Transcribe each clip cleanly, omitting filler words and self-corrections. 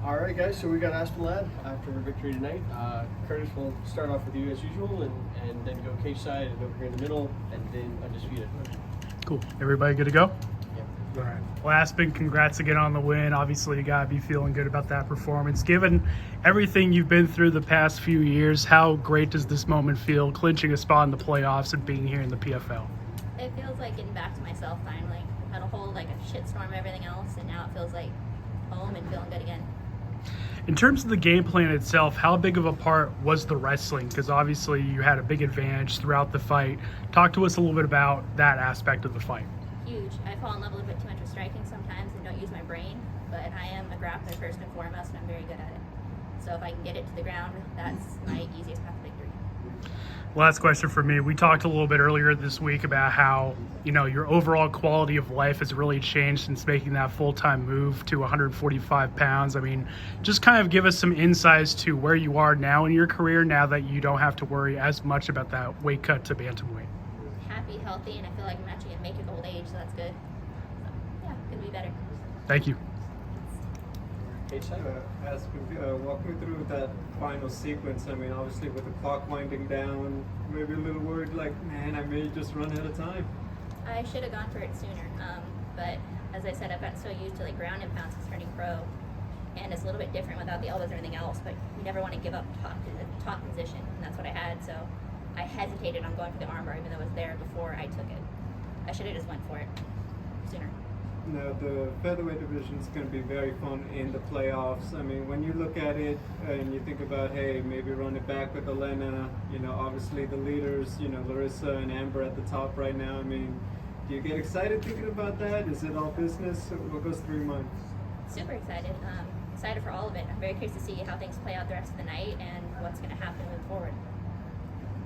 All right, guys, so we got Aspen Lad after our victory tonight. Curtis will start off with you as usual, and then go cage side and over here in the middle, and then undisputed. Cool. Everybody good to go? Yeah. All right. Well, Aspen, congrats again on the win. Obviously, you got to be feeling good about that performance. Given everything you've been through the past few years, how great does this moment feel, clinching a spot in the playoffs and being here in the PFL? It feels like getting back to myself finally. Had a whole like a shitstorm of everything else, and now it feels like home and feeling good again. In terms of the game plan itself, how big of a part was the wrestling? Because obviously you had a big advantage throughout the fight. Talk to us a little bit about that aspect of the fight. Huge. I fall in love a little bit too much with striking sometimes and don't use my brain, but I am a grappler first and foremost, and I'm very good at it. So if I can get it to the ground, that's my easiest path to victory. Last question for me. We talked a little bit earlier this week about how, your overall quality of life has really changed since making that full-time move to 145 pounds. I mean, just kind of give us some insights to where you are now in your career, now that you don't have to worry as much about that weight cut to bantamweight. Happy, healthy, and I feel like I'm actually going to make it old age, so that's good. So, yeah, could be better. Thank you. Cage side. Aspen, walk me through that final sequence. I mean, obviously with the clock winding down, maybe a little worried, like, man, I may just run out of time. I should have gone for it sooner, but as I said, I've gotten so used to like ground and pound since turning pro, and it's a little bit different without the elbows and everything else, but you never want to give up top position, and that's what I had, so I hesitated on going for the armbar even though it was there before I took it. I should have just went for it sooner. Now, the featherweight division is going to be very fun in the playoffs. I mean, when you look at it and you think about, hey, maybe run it back with Elena, obviously the leaders, Larissa and Amber at the top right now. I mean, do you get excited thinking about that? Is it all business? What goes through your mind? Super excited. Excited for all of it. I'm very curious to see how things play out the rest of the night and what's going to happen moving forward.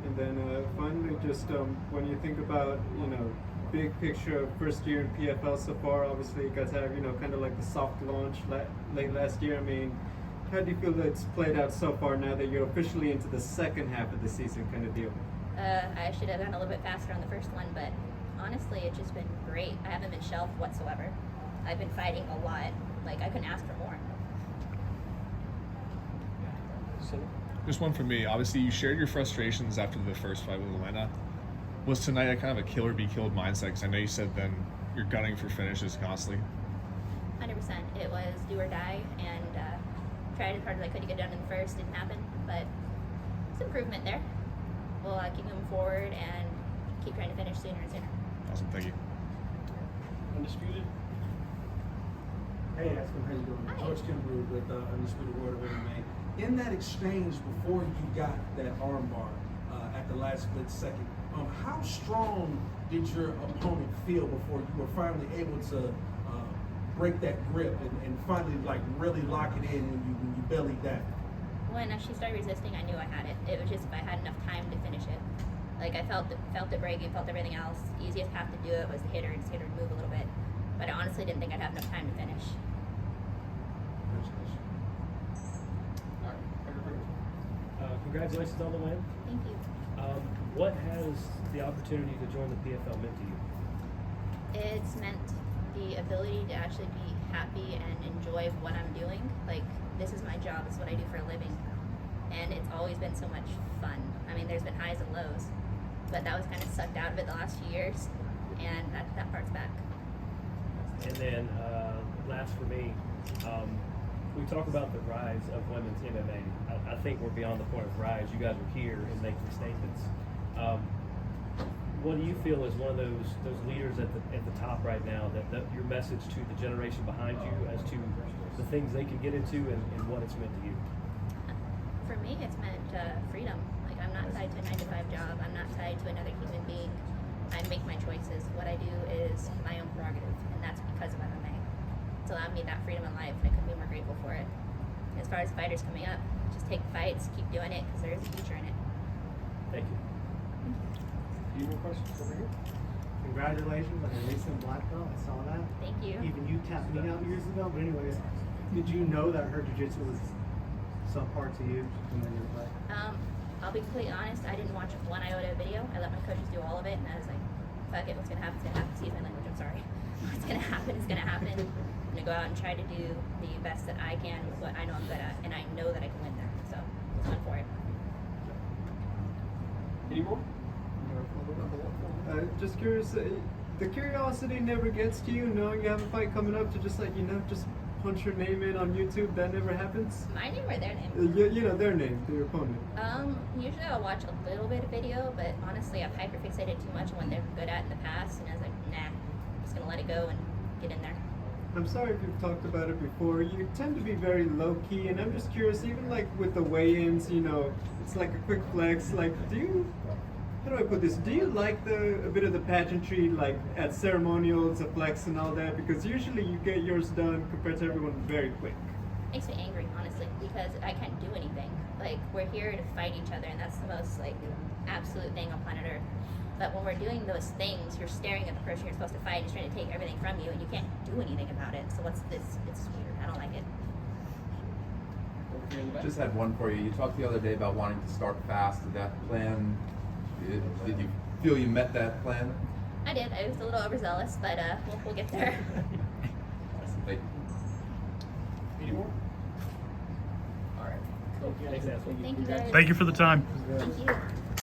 And then finally, just when you think about, big picture of first year in PFL so far, obviously you guys have, kind of like the soft launch late last year. I mean, how do you feel that it's played out so far now that you're officially into the second half of the season kind of deal? I should have gone a little bit faster on the first one, but honestly, it's just been great. I haven't been shelved whatsoever. I've been fighting a lot. Like, I couldn't ask for more. Just one for me. Obviously, you shared your frustrations after the first fight with Elena. Was tonight a kind of a kill or be killed mindset? Because I know you said then you're gunning for finishes constantly. 100%. It was do or die, and tried as hard as I could to get done in the first. Didn't happen, but it's improvement there. We'll keep moving forward and keep trying to finish sooner and sooner. Awesome, thank you. Undisputed. Hey, Aspen, how you doing? Hi. Coach Tim Brood with Undisputed World of MMA. In that exchange before you got that armbar at the last split second, how strong did your opponent feel before you were finally able to break that grip and finally like really lock it in when you bellied down? When she started resisting, I knew I had it. It was just if I had enough time to finish it. Like, I felt it breaking, felt everything else. The easiest path to do it was to hit her and just get her to move a little bit. But I honestly didn't think I'd have enough time to finish. Congratulations on the win. Thank you. What has the opportunity to join the PFL meant to you? It's meant the ability to actually be happy and enjoy what I'm doing. Like, this is my job, it's what I do for a living. And it's always been so much fun. I mean, there's been highs and lows, but that was kind of sucked out of it the last few years, and that part's back. And then last for me, we talk about the rise of women's MMA. I think we're beyond the point of rise. You guys are here and making statements. What do you feel is one of those leaders at the top right now, that your message to the generation behind you as to the things they can get into and what it's meant to you? For me, it's meant freedom. Like, I'm not tied to a 9-to-5 job. I'm not tied to another human being. I make my choices. What I do is my own prerogative, and that's because of MMA. It's allowed me that freedom in life, and I couldn't be more grateful for it. As far as fighters coming up, just take fights, keep doing it, because there is a future in it. Thank you. Any more questions over here? Congratulations on your recent black belt. I saw that. Thank you. Even you tapped me out years ago. But anyways, did you know that her jiu-jitsu was subpar to you when you were playing? I'll be completely honest, I didn't watch one iota of video. I let my coaches do all of it, and I was like, fuck it, what's gonna happen, excuse my language, I'm sorry. What's gonna happen is gonna happen. I'm gonna go out and try to do the best that I can with what I know I'm good at, and I know that I can win there, so I'm going for it. Any more? Just curious, the curiosity never gets to you knowing you have a fight coming up to just like, just punch your name in on YouTube? That never happens? My name or their name? Their name, their opponent. Usually I'll watch a little bit of video, but honestly I've hyperfixated too much on what they're good at in the past, and I was like, nah, I'm just gonna let it go and get in there. I'm sorry if you've talked about it before. You tend to be very low key, and I'm just curious, even like with the weigh-ins, it's like a quick flex. Like, how do I put this? Do you like a bit of the pageantry, like at ceremonials, a flex and all that? Because usually you get yours done compared to everyone very quick. Makes me angry, honestly, because I can't do anything. Like, we're here to fight each other, and that's the most absolute thing on planet Earth. But when we're doing those things, you're staring at the person you're supposed to fight, and he's trying to take everything from you, and you can't do anything about it. So what's this? It's weird. I don't like it. Over here in the back. Just had one for you. You talked the other day about wanting to start fast. Did that plan? Did you feel you met that plan? I did. I was a little overzealous, but we'll get there. Thank you. Any more? All right. Cool. Thanks, Aspen. Thank you guys. Thank you for the time. Thank you.